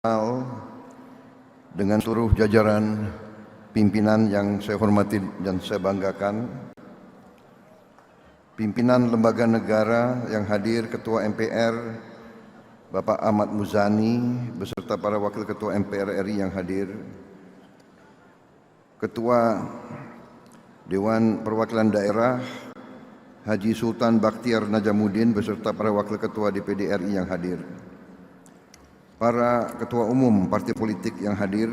Dengan seluruh jajaran pimpinan yang saya hormati dan saya banggakan, pimpinan lembaga negara yang hadir, Ketua MPR Bapak Ahmad Muzani beserta para wakil Ketua MPR RI yang hadir, Ketua Dewan Perwakilan Daerah Haji Sultan Bakhtiar Najamuddin beserta para wakil Ketua DPD RI yang hadir, para ketua umum partai politik yang hadir,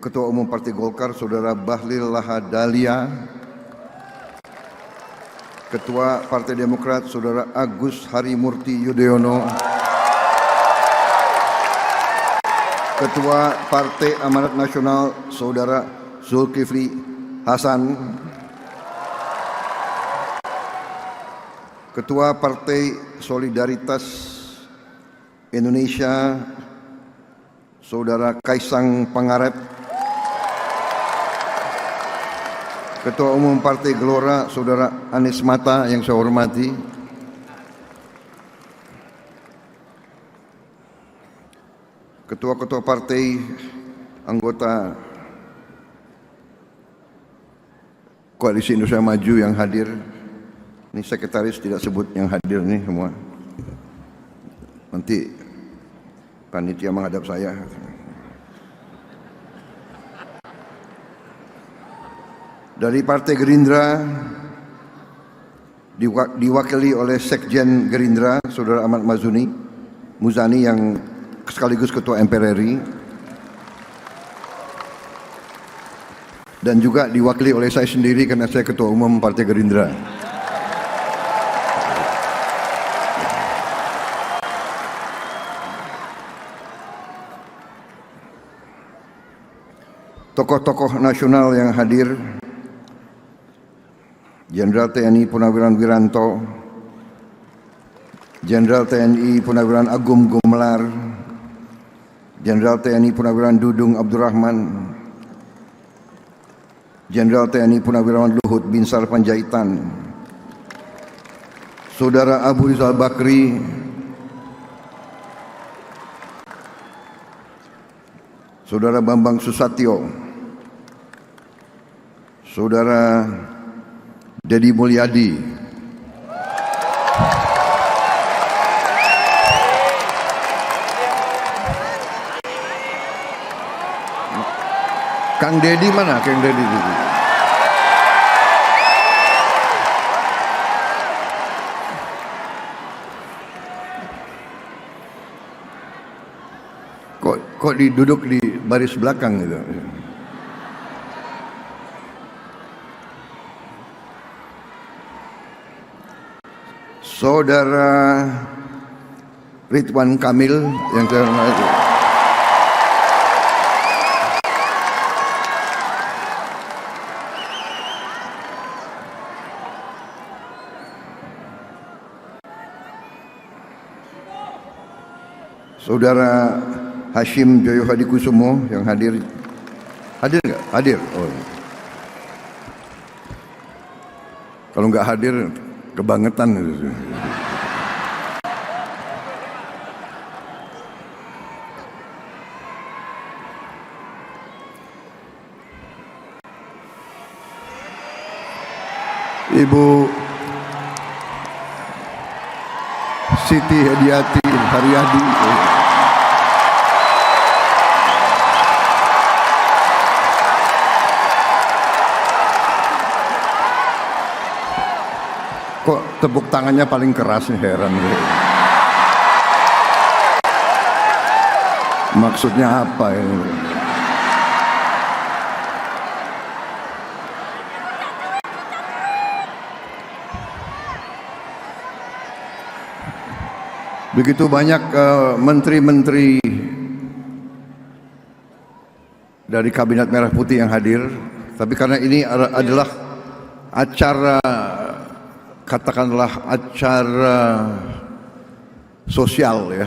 Ketua Umum Partai Golkar Saudara Bahlil Lahadalia, Ketua Partai Demokrat Saudara Agus Harimurti Yudhoyono, Ketua Partai Amanat Nasional Saudara Zulkifli Hasan, Ketua Partai Solidaritas Indonesia Saudara Kaisang Pangarep, Ketua Umum Partai Gelora Saudara Anies Mata yang saya hormati, ketua-ketua partai anggota Koalisi Indonesia Maju yang hadir. Ini sekretaris tidak sebut yang hadir nih semua. Nanti panitia menghadap saya. Dari Partai Gerindra diwakili oleh Sekjen Gerindra Saudara Ahmad Muzani yang sekaligus Ketua MPR RI, dan juga diwakili oleh saya sendiri karena saya Ketua Umum Partai Gerindra. Tokoh-tokoh nasional yang hadir, Jenderal TNI Purnawirawan Wiranto, Jenderal TNI Purnawirawan Agung Gumelar, Jenderal TNI Purnawirawan Dudung Abdurrahman, Jenderal TNI Purnawirawan Luhut Binsar Panjaitan, Saudara Abu Rizal Bakri, Saudara Bambang Susatyo, Saudara Deddy Mulyadi, Kang Deddy mana? Kang Deddy itu. Kok duduk di baris belakang gitu. Saudara Ridwan Kamil yang saya hormati, Saudara Hashim Joyo Hadikusumo yang hadir. Hadir nggak? Hadir. Oh. Kalau nggak hadir kebangetan itu. Ibu Siti Hediati Haryadi, kok tepuk tangannya paling keras nih, heran nih. Maksudnya apa ini? Begitu banyak menteri-menteri dari Kabinet Merah Putih yang hadir, tapi karena ini adalah acara, katakanlah acara sosial ya,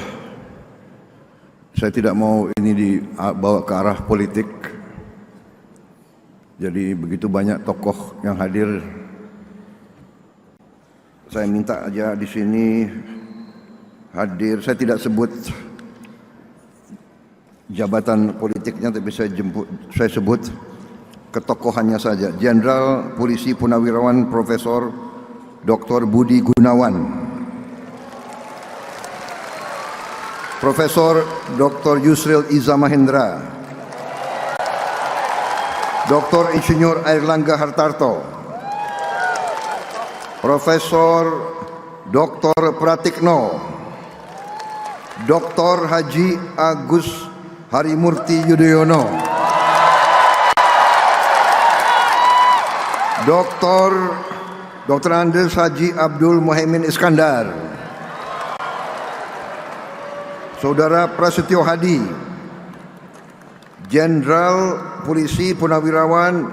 saya tidak mau ini dibawa ke arah politik. Jadi begitu banyak tokoh yang hadir, saya minta aja di sini hadir, saya tidak sebut jabatan politiknya, tapi saya sebut ketokohannya saja. Jenderal Polisi Purnawirawan Profesor Dr. Budi Gunawan, Profesor Dr. Yusril Iza Mahendra, Dr. Insinyur Airlangga Hartarto, Profesor Dr. Pratikno, Dr. Haji Agus Harimurti Yudhoyono, Dr. Andes Haji Abdul Muhaimin Iskandar, Saudara Prasetyo Hadi, Jenderal Polisi Purnawirawan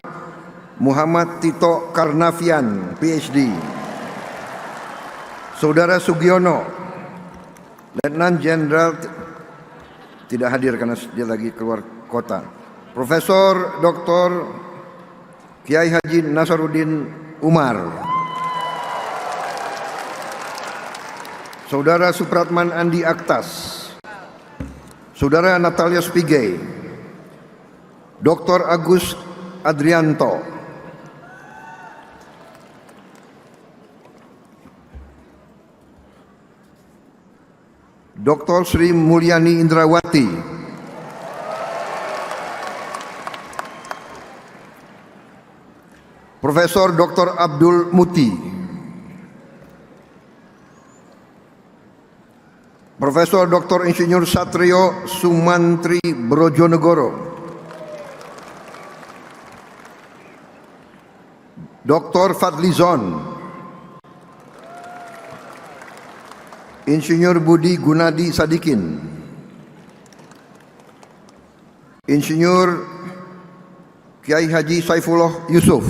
Muhammad Tito Karnavian, PhD, Saudara Sugiono, Letnan Jenderal tidak hadir karena dia lagi keluar kota, Profesor Dr. Kiai Haji Nasaruddin Umar, Saudara Supratman Andi Aktas, Saudara Natalia Spigey, Dr. Agus Adrianto, Dr. Sri Mulyani Indrawati, Profesor Dr. Abdul Muti, Profesor Dr. Insinyur Satrio Sumantri Brojonegoro, Dr. Fadlizon, Insinyur Budi Gunadi Sadikin, Insinyur Kiai Haji Saifullah Yusuf,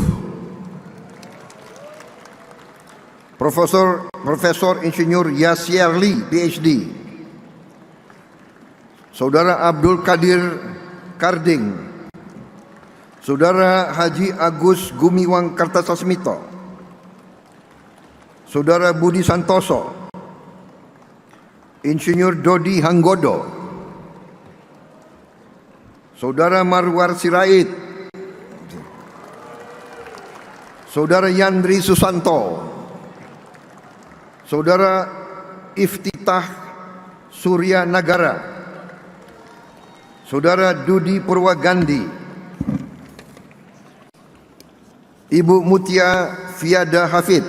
Profesor Insinyur Yasyarli, PhD, Saudara Abdul Kadir Karding, Saudara Haji Agus Gumiwang Kartasasmito, Saudara Budi Santoso, Insinyur Dodi Hanggodo, Saudara Marwar Sirait, Saudara Yandri Susanto, Saudara Iftitah Surya Nagara, Saudara Dudi Purwagandhi, Ibu Mutia Fiada Hafid,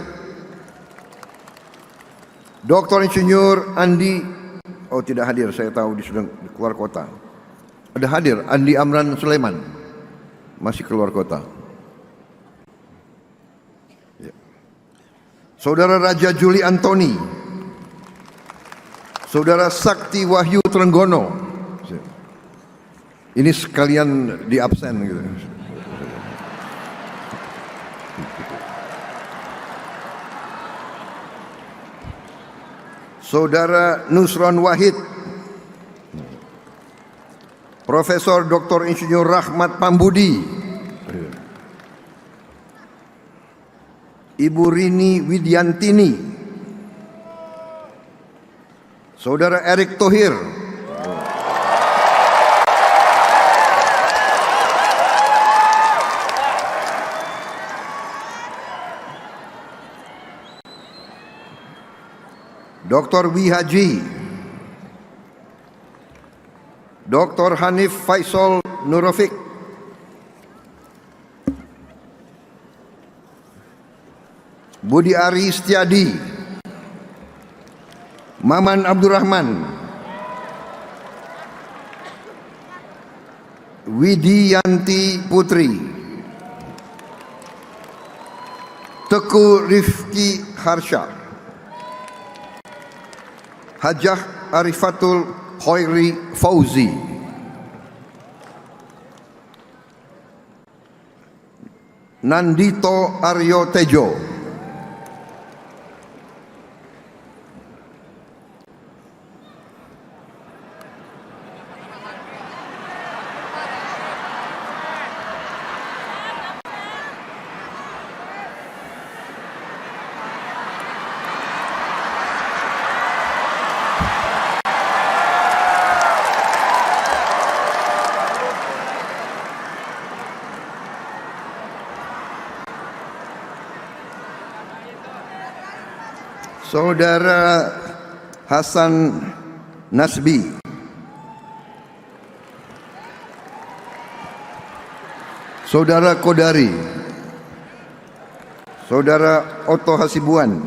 Dr. Insinyur Andi, oh tidak hadir, saya tahu dia sudah keluar kota. Ada hadir Andi Amran Sulaiman, masih keluar kota. Saudara Raja Juli Antoni, Saudara Sakti Wahyu Trenggono, ini sekalian di absen gitu. Saudara Nusron Wahid, Profesor Dr. Insinyur Rahmat Pambudi, Ibu Rini Widiantini, Saudara Erick Thohir, Dr. Wihaji, Dr. Hanif Faisal Nurofik, Budi Ari Setiadi, Maman Abdurrahman, Widianti Putri, Teku Rifki Harsha, Hajah Arifatul Khairi Fauzi, Nandito Aryo Tejo, Saudara Hasan Nasbi, Saudara Kodari, Saudara Otto Hasibuan,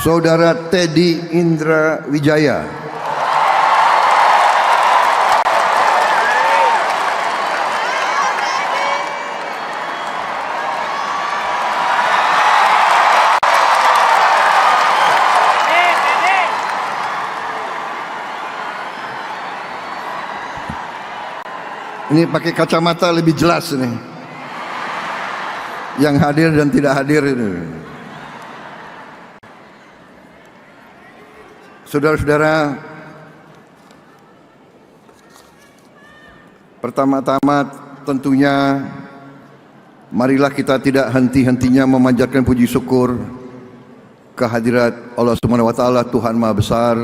Saudara Teddy Indra Wijaya, ini pakai kacamata lebih jelas nih, yang hadir dan tidak hadir ini. Saudara-saudara, pertama-tama tentunya marilah kita tidak henti-hentinya memanjatkan puji syukur kehadirat Allah Subhanahu wa taala, Tuhan Maha Besar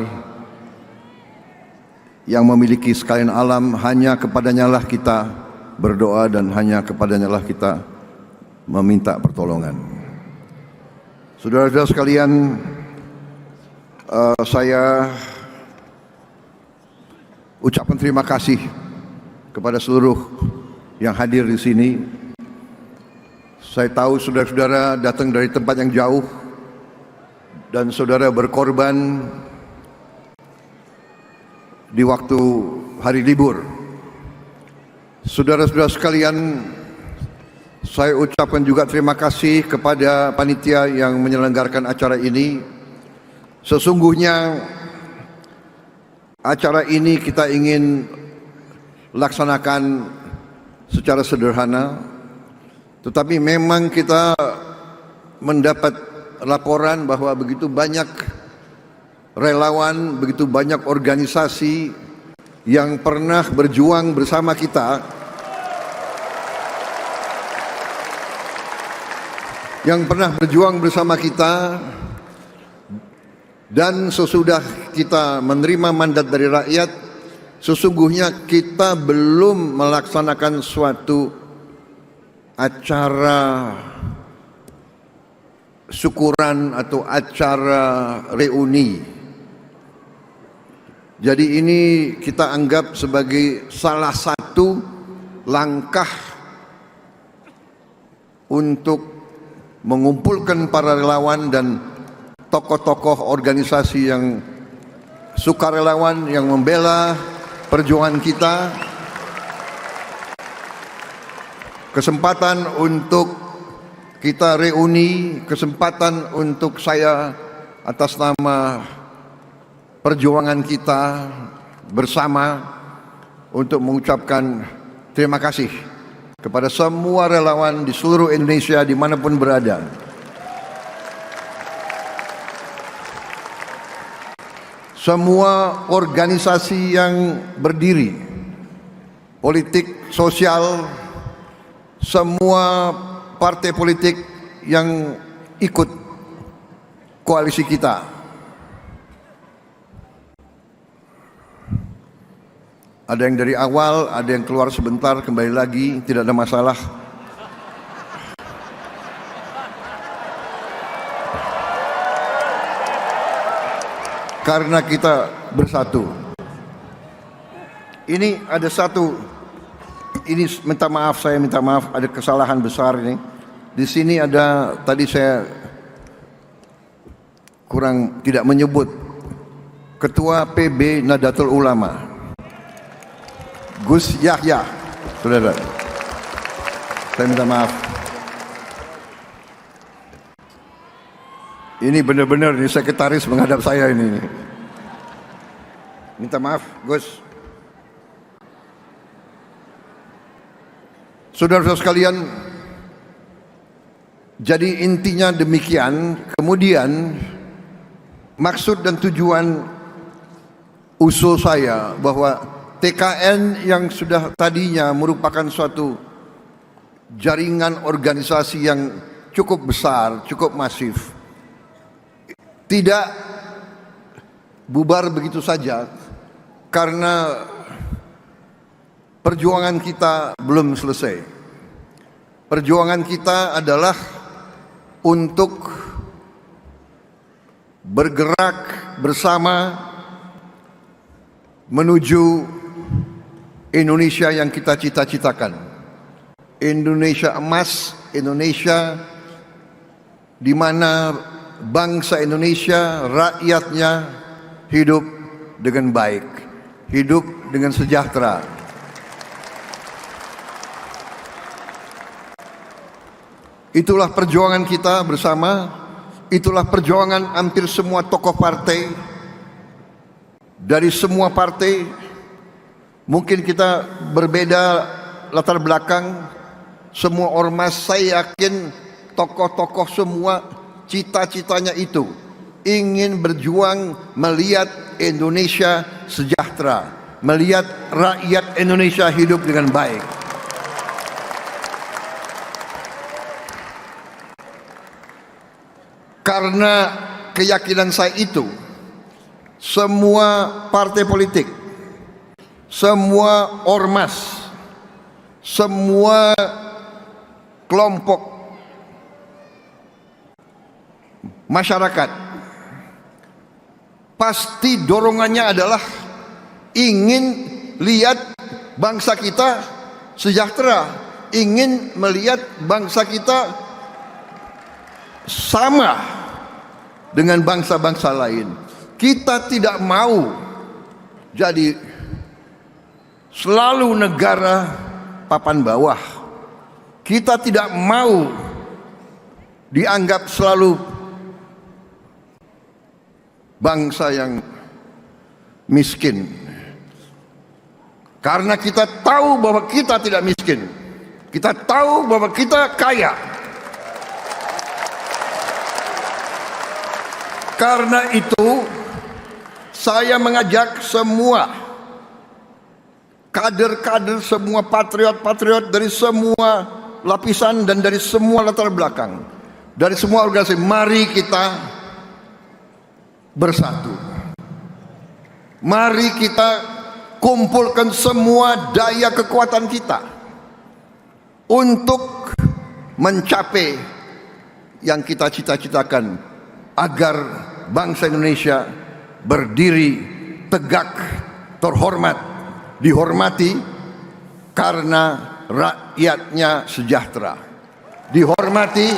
yang memiliki sekalian alam. Hanya kepadanya lah kita berdoa dan hanya kepadanya lah kita meminta pertolongan. Saudara-saudara sekalian, saya ucapkan terima kasih kepada seluruh yang hadir di sini. Saya tahu saudara-saudara datang dari tempat yang jauh dan saudara berkorban di waktu hari libur. Saudara-saudara sekalian, saya ucapkan juga terima kasih kepada panitia yang menyelenggarakan acara ini. Sesungguhnya acara ini kita ingin laksanakan secara sederhana, tetapi memang kita mendapat laporan bahwa begitu banyak relawan, begitu banyak organisasi yang pernah berjuang bersama kita, dan sesudah kita menerima mandat dari rakyat, sesungguhnya kita belum melaksanakan suatu acara syukuran atau acara reuni. Jadi ini kita anggap sebagai salah satu langkah untuk mengumpulkan para relawan dan tokoh-tokoh organisasi yang sukarelawan yang membela perjuangan kita, kesempatan untuk kita reuni, kesempatan untuk saya atas nama perjuangan kita bersama untuk mengucapkan terima kasih kepada semua relawan di seluruh Indonesia dimanapun berada. Semua organisasi yang berdiri, politik, sosial, semua partai politik yang ikut koalisi kita. Ada yang dari awal, ada yang keluar sebentar, kembali lagi, tidak ada masalah. Karena kita bersatu. Ini ada satu, ini minta maaf, saya minta maaf, ada kesalahan besar ini. Di sini ada, tadi saya kurang tidak menyebut Ketua PB Nahdlatul Ulama, Gus Yahya, saudara. Saya minta maaf. Ini benar-benar ini sekretaris menghadap saya ini. Minta maaf, Gus. Saudara-saudara sekalian, jadi intinya demikian. Kemudian maksud dan tujuan usul saya bahwa TKN yang sudah tadinya merupakan suatu jaringan organisasi yang cukup besar, cukup masif, tidak bubar begitu saja, karena perjuangan kita belum selesai. Perjuangan kita adalah untuk bergerak bersama menuju Indonesia yang kita cita-citakan. Indonesia emas, Indonesia di mana bangsa Indonesia, rakyatnya hidup dengan baik, hidup dengan sejahtera. Itulah perjuangan kita bersama, itulah perjuangan hampir semua tokoh partai, dari semua partai. Mungkin kita berbeda latar belakang, semua ormas, saya yakin tokoh-tokoh semua cita-citanya itu, ingin berjuang melihat Indonesia sejahtera, melihat rakyat Indonesia hidup dengan baik. Karena keyakinan saya itu, semua partai politik, semua ormas, semua kelompok masyarakat pasti dorongannya adalah ingin lihat bangsa kita sejahtera, ingin melihat bangsa kita sama dengan bangsa-bangsa lain. Kita tidak mau jadi selalu negara papan bawah. Kita tidak mau dianggap selalu bangsa yang miskin. Karena kita tahu bahwa kita tidak miskin. Kita tahu bahwa kita kaya. Karena itu saya mengajak semua kader-kader, semua patriot-patriot dari semua lapisan dan dari semua latar belakang, dari semua organisasi, mari kita bersatu. Mari kita kumpulkan semua daya kekuatan kita untuk mencapai yang kita cita-citakan, agar bangsa Indonesia berdiri tegak, terhormat, dihormati karena rakyatnya sejahtera, dihormati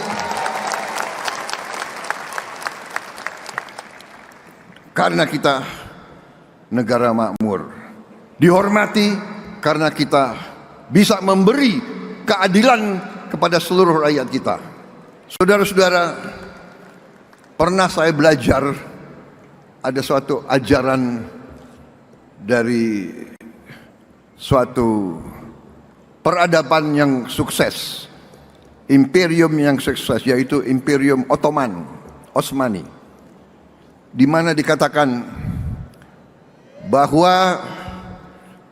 karena kita negara makmur, dihormati karena kita bisa memberi keadilan kepada seluruh rakyat kita. Saudara-saudara, pernah saya belajar ada suatu ajaran dari suatu peradaban yang sukses, imperium yang sukses, yaitu Imperium Ottomani, di mana dikatakan bahwa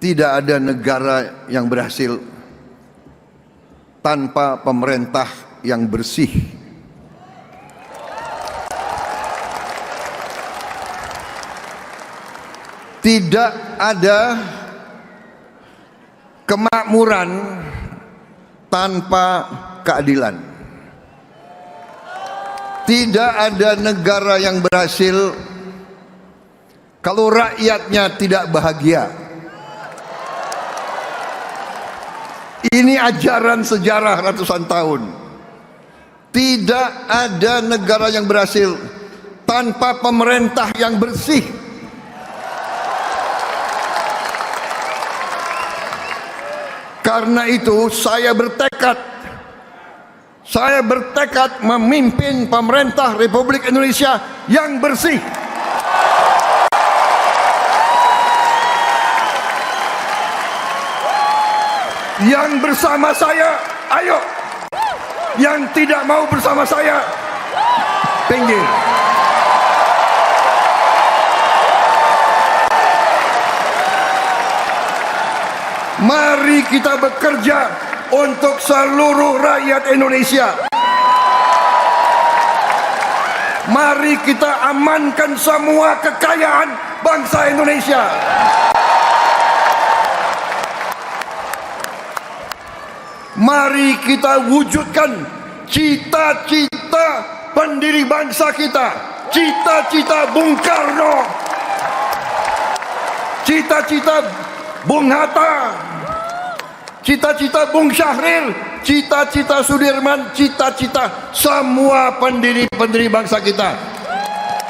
tidak ada negara yang berhasil tanpa pemerintah yang bersih. Tidak ada kemakmuran tanpa keadilan. Tidak ada negara yang berhasil kalau rakyatnya tidak bahagia. Ini ajaran sejarah ratusan tahun. Tidak ada negara yang berhasil tanpa pemerintah yang bersih. Karena itu saya bertekad memimpin pemerintah Republik Indonesia yang bersih. Yang bersama saya, ayo. Yang tidak mau bersama saya, pinggir. Mari kita bekerja untuk seluruh rakyat Indonesia. Mari kita amankan semua kekayaan bangsa Indonesia. Mari kita wujudkan cita-cita pendiri bangsa kita, cita-cita Bung Karno, cita-cita Bung Hatta, cita-cita Bung Syahrir, cita-cita Sudirman, cita-cita semua pendiri-pendiri bangsa kita.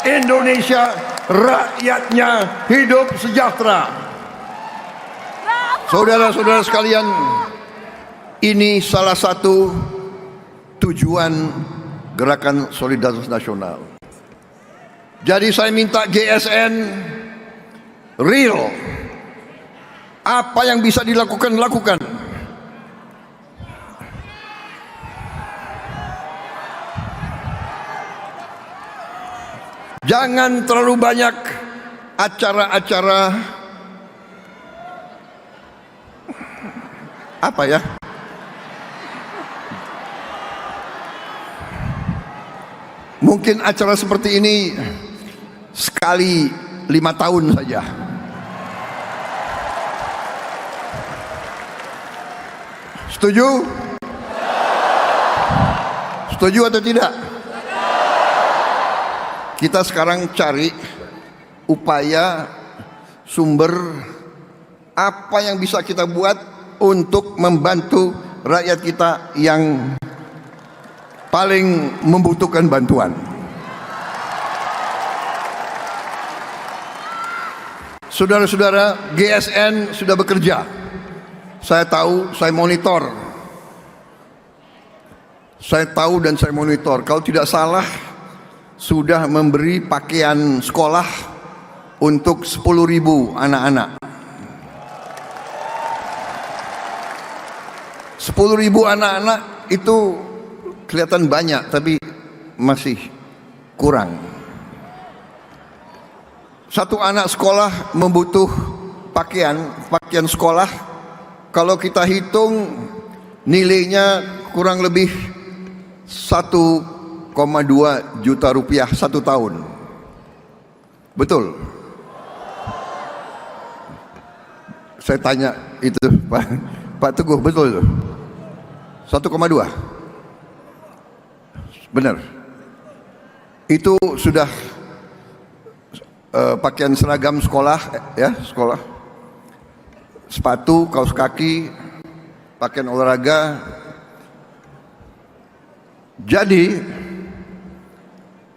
Indonesia, rakyatnya hidup sejahtera. Saudara-saudara sekalian, ini salah satu tujuan Gerakan Solidaritas Nasional. Jadi saya minta GSN real. Apa yang bisa dilakukan, lakukan. Jangan terlalu banyak acara-acara apa ya? Mungkin acara seperti ini sekali 5 tahun saja. Setuju? Setuju atau tidak? Kita sekarang cari upaya sumber apa yang bisa kita buat untuk membantu rakyat kita yang paling membutuhkan bantuan. Saudara-saudara, GSN sudah bekerja. Saya tahu, saya monitor. Saya tahu dan saya monitor. Kalau tidak salah, sudah memberi pakaian sekolah untuk 10.000 anak-anak. 10.000 anak-anak itu kelihatan banyak, tapi masih kurang. Satu anak sekolah membutuh pakaian sekolah. Kalau kita hitung nilainya kurang lebih 1,2 juta rupiah 1 tahun. Betul? Saya tanya itu Pak Teguh, betul itu? 1,2? Benar. Itu sudah pakaian seragam sekolah, ya, sekolah. Sepatu, kaos kaki, pakaian olahraga. Jadi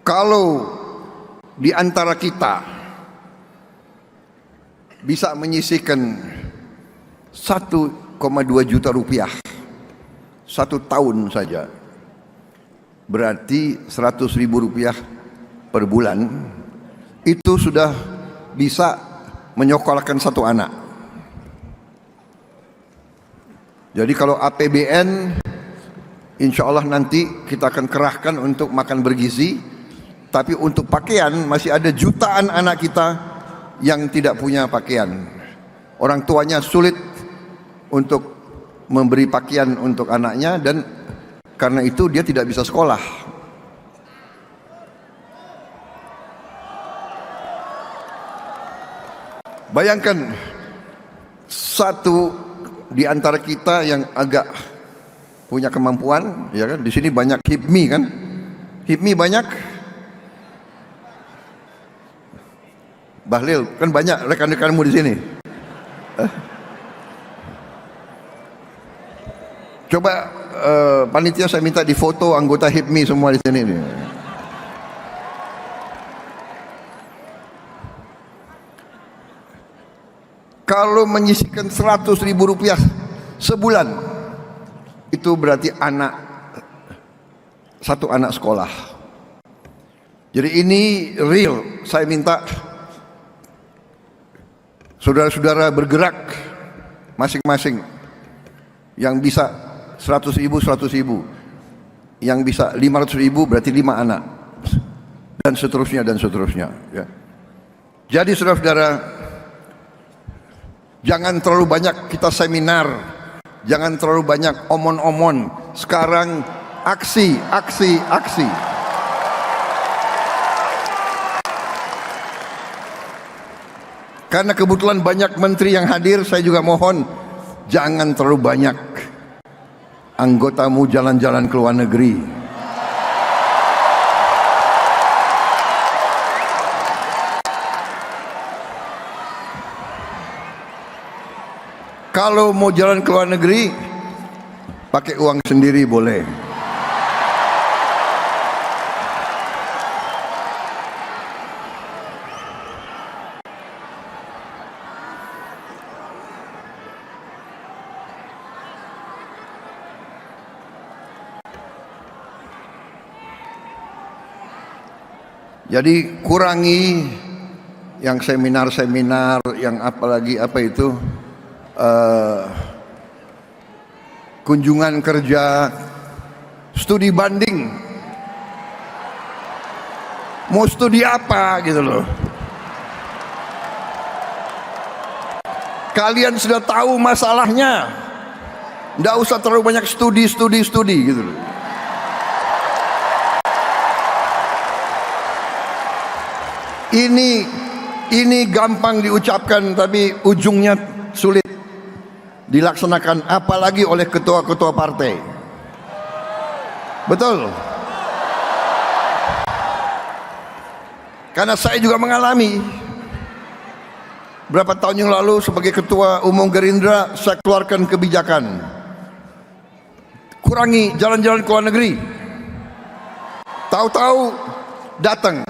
kalau di antara kita bisa menyisihkan 1,2 juta rupiah 1 tahun saja, berarti 100.000 rupiah per bulan, itu sudah bisa menyekolahkan 1 anak. Jadi kalau APBN, insya Allah nanti kita akan kerahkan untuk makan bergizi. Tapi untuk pakaian masih ada jutaan anak kita yang tidak punya pakaian. Orang tuanya sulit untuk memberi pakaian untuk anaknya, dan karena itu dia tidak bisa sekolah. Bayangkan satu di antara kita yang agak punya kemampuan, ya kan? Di sini banyak HIPMI kan? HIPMI banyak. Bahlil kan banyak rekan-rekanmu di sini. Coba panitia saya minta difoto anggota HIPMI semua di sini nih. Kalau menyisihkan 100.000 rupiah sebulan, itu berarti satu anak sekolah. Jadi ini real. Saya minta saudara-saudara bergerak masing-masing. Yang bisa 100.000, 100.000. Yang bisa 500.000 berarti 5 anak. Dan seterusnya, dan seterusnya. Ya. Jadi saudara-saudara, jangan terlalu banyak kita seminar, jangan terlalu banyak omon-omon. Sekarang aksi, aksi, aksi. Karena kebetulan banyak menteri yang hadir, saya juga mohon jangan terlalu banyak anggotamu jalan-jalan ke luar negeri. Kalau mau jalan ke luar negeri, pakai uang sendiri boleh. Jadi kurangi yang seminar-seminar, yang apalagi apa itu, kunjungan kerja, studi banding. Mau studi apa gitu loh. Kalian sudah tahu masalahnya, nggak usah terlalu banyak studi gitu loh. Ini gampang diucapkan tapi ujungnya sulit dilaksanakan, apalagi oleh ketua-ketua partai. Betul? Karena saya juga mengalami. Berapa tahun yang lalu sebagai ketua umum Gerindra, saya keluarkan kebijakan kurangi jalan-jalan ke luar negeri. Tahu-tahu datang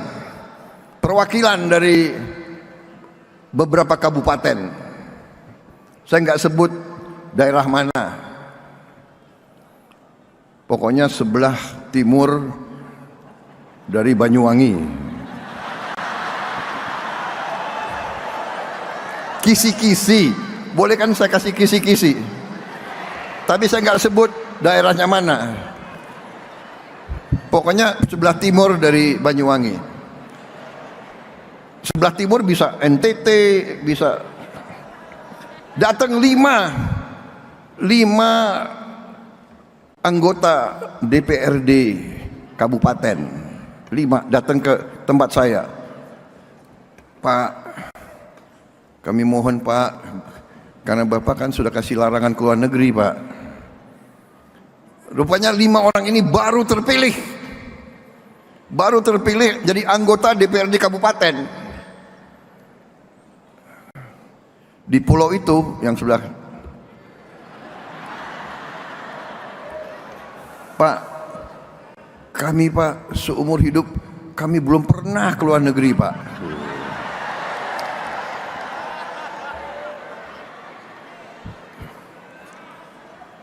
perwakilan dari beberapa kabupaten, saya nggak sebut daerah mana, pokoknya sebelah timur dari Banyuwangi, kisi-kisi, boleh kan saya kasih kisi-kisi, tapi saya nggak sebut daerahnya mana, pokoknya sebelah timur dari Banyuwangi. Sebelah timur bisa NTT, bisa datang lima anggota DPRD kabupaten, 5 datang ke tempat saya. Pak, kami mohon Pak, karena Bapak kan sudah kasih larangan ke luar negeri Pak. Rupanya 5 orang ini baru terpilih jadi anggota DPRD kabupaten. Di pulau itu yang sebelah, Pak, kami Pak seumur hidup kami belum pernah ke luar negeri Pak.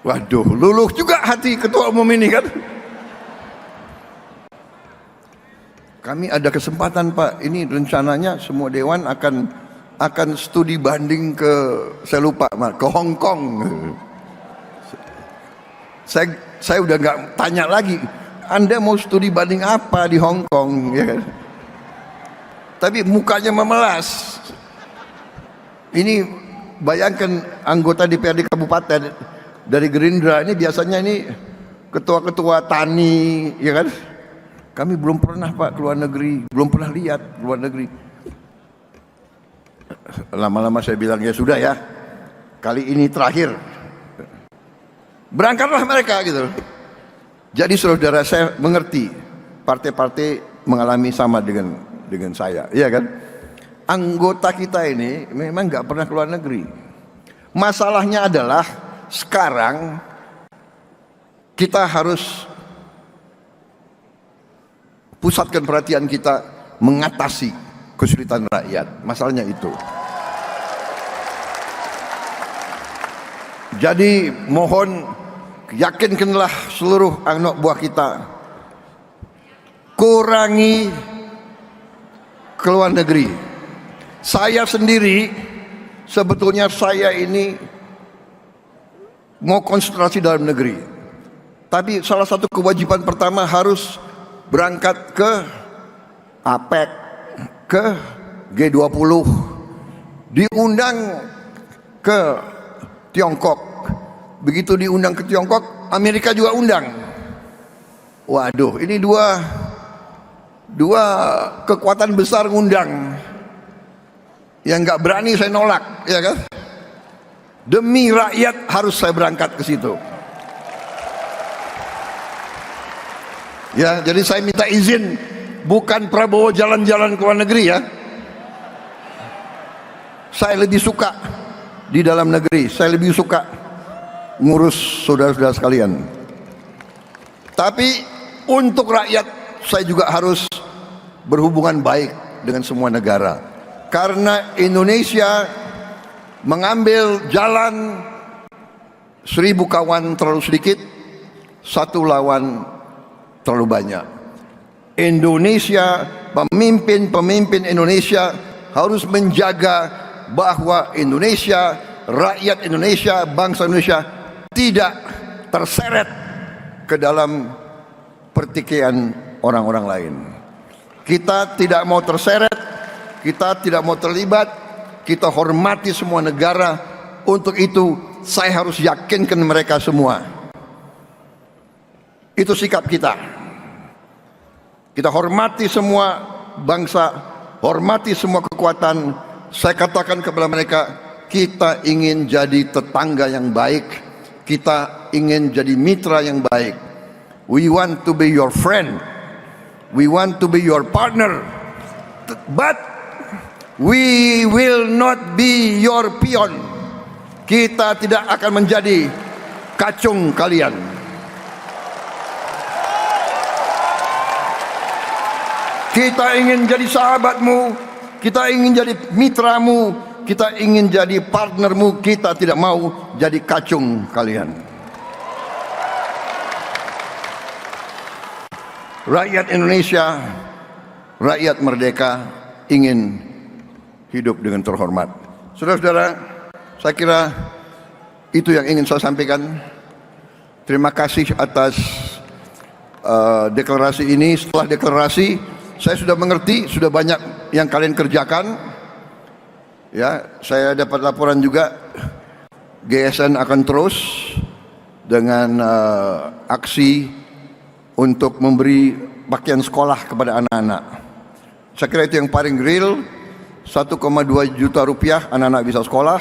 Waduh, luluh juga hati ketua umum ini kan. Kami ada kesempatan Pak, ini rencananya semua dewan akan studi banding ke, saya lupa ke Hong Kong. Saya udah nggak tanya lagi, Anda mau studi banding apa di Hong Kong, ya kan? Tapi mukanya memelas. Ini bayangkan anggota DPRD kabupaten dari Gerindra ini, biasanya ini ketua-ketua tani, ya kan? Kami belum pernah Pak ke luar negeri, belum pernah lihat luar negeri. Lama-lama saya bilang ya sudah ya, kali ini terakhir. Berangkatlah mereka gitu. Jadi saudara, saya mengerti partai-partai mengalami sama dengan saya, iya kan? Anggota kita ini memang nggak pernah ke luar negeri. Masalahnya adalah sekarang kita harus pusatkan perhatian kita mengatasi kesulitan rakyat. Masalahnya itu. Jadi mohon yakinkanlah seluruh anak buah kita, kurangi ke luar negeri. Saya sendiri sebetulnya saya ini mau konsentrasi dalam negeri, tapi salah satu kewajiban pertama harus berangkat ke APEC, ke G20, diundang ke Tiongkok. Begitu diundang ke Tiongkok, Amerika juga undang. Waduh, ini dua kekuatan besar ngundang. Yang nggak berani saya nolak, ya kan? Demi rakyat harus saya berangkat ke situ. Ya, jadi saya minta izin, bukan Prabowo jalan-jalan ke luar negeri ya. Saya lebih suka di dalam negeri, saya lebih suka ngurus saudara-saudara sekalian. Tapi untuk rakyat saya juga harus berhubungan baik dengan semua negara. Karena Indonesia mengambil jalan 1000 kawan terlalu sedikit, 1 lawan terlalu banyak. Indonesia, pemimpin Indonesia harus menjaga bahwa Indonesia, rakyat Indonesia, bangsa Indonesia tidak terseret ke dalam pertikaian orang-orang lain. Kita tidak mau terseret, kita tidak mau terlibat, kita hormati semua negara. Untuk itu saya harus yakinkan mereka semua. Itu sikap kita. Kita hormati semua bangsa, hormati semua kekuatan. Saya katakan kepada mereka, kita ingin jadi tetangga yang baik, kita ingin jadi mitra yang baik. We want to be your friend, we want to be your partner, but we will not be your pion. Kita tidak akan menjadi kacung kalian. Kita ingin jadi sahabatmu, kita ingin jadi mitramu, kita ingin jadi partnermu. Kita tidak mau jadi kacung kalian. Rakyat Indonesia, rakyat merdeka ingin hidup dengan terhormat. Saudara-saudara, saya kira itu yang ingin saya sampaikan. Terima kasih atas deklarasi ini. Setelah deklarasi, saya sudah mengerti, sudah banyak yang kalian kerjakan. Ya, saya dapat laporan juga GSN akan terus dengan aksi untuk memberi pakaian sekolah kepada anak-anak. Saya kira itu yang paling real. 1,2 juta rupiah anak-anak bisa sekolah.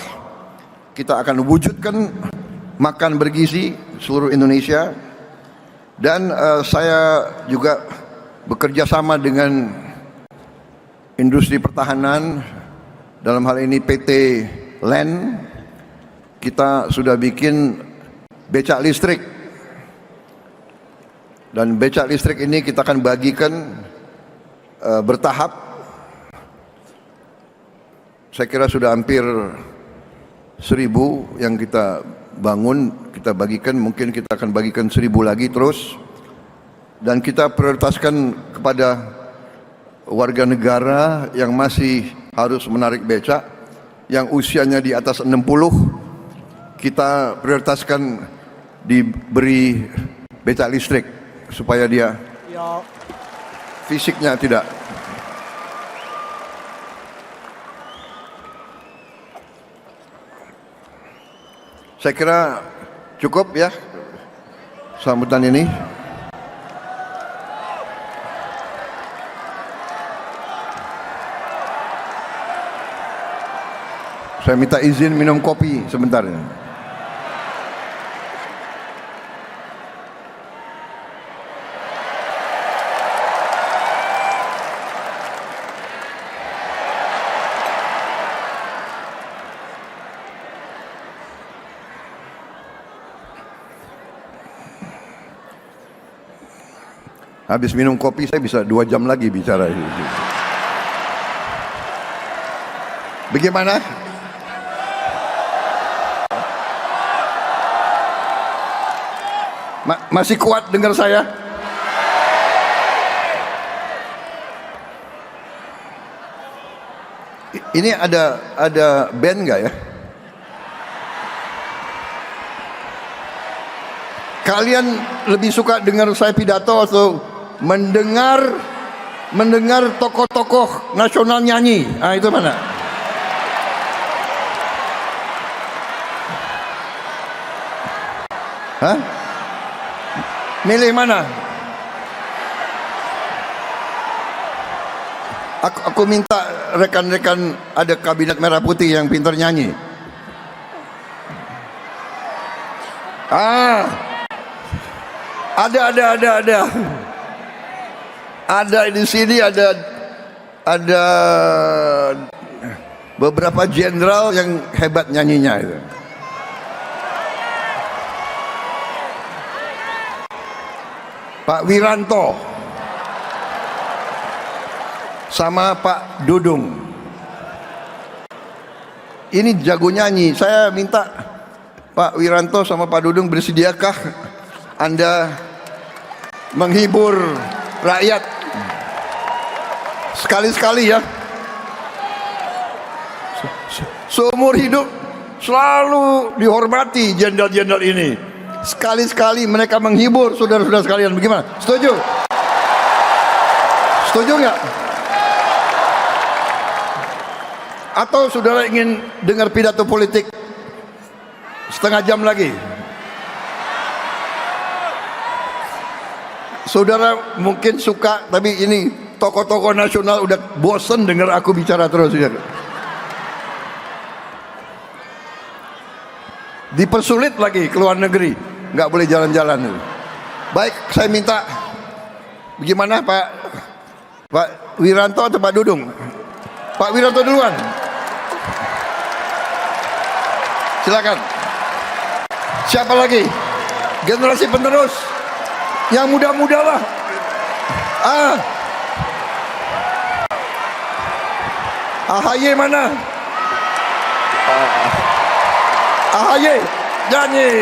Kita akan wujudkan makan bergizi seluruh Indonesia. Dan saya juga bekerja sama dengan industri pertahanan, dalam hal ini PT LAN. Kita sudah bikin becak listrik, dan becak listrik ini kita akan bagikan bertahap. Saya kira sudah hampir 1000 yang kita bangun, kita bagikan. Mungkin kita akan bagikan 1000 lagi terus. Dan kita prioritaskan kepada warga negara yang masih harus menarik becak, yang usianya di atas 60, kita prioritaskan diberi becak listrik supaya dia fisiknya tidak. Saya kira cukup ya sambutan ini. Saya minta izin minum kopi sebentar. Habis minum kopi saya bisa 2 jam lagi bicara. Bagaimana? Masih kuat dengar saya? Ini ada band nggak ya? Kalian lebih suka dengar saya pidato atau mendengar tokoh-tokoh nasional nyanyi? Ah, itu mana? Hah? Milih mana? Aku minta rekan-rekan ada kabinet merah putih yang pintar nyanyi. Ah, ada. Ada di sini ada beberapa jenderal yang hebat nyanyinya itu. Pak Wiranto sama Pak Dudung. Ini jago nyanyi. Saya minta Pak Wiranto sama Pak Dudung, bersediakah Anda menghibur rakyat sekali-sekali ya? Seumur hidup selalu dihormati jenderal-jenderal ini. Sekali-sekali mereka menghibur saudara-saudara sekalian. Bagaimana? Setuju? Setuju nggak? Atau saudara ingin dengar pidato politik setengah jam lagi? Saudara mungkin suka, tapi ini tokoh-tokoh nasional udah bosen dengar aku bicara terus ya. Dipersulit lagi ke luar negeri, nggak boleh jalan-jalan. Baik, saya minta, bagaimana Pak Wiranto atau Pak Dudung? Pak Wiranto duluan. Silakan. Siapa lagi? Generasi penerus yang muda-muda lah. AHY mana? AHY nyanyi.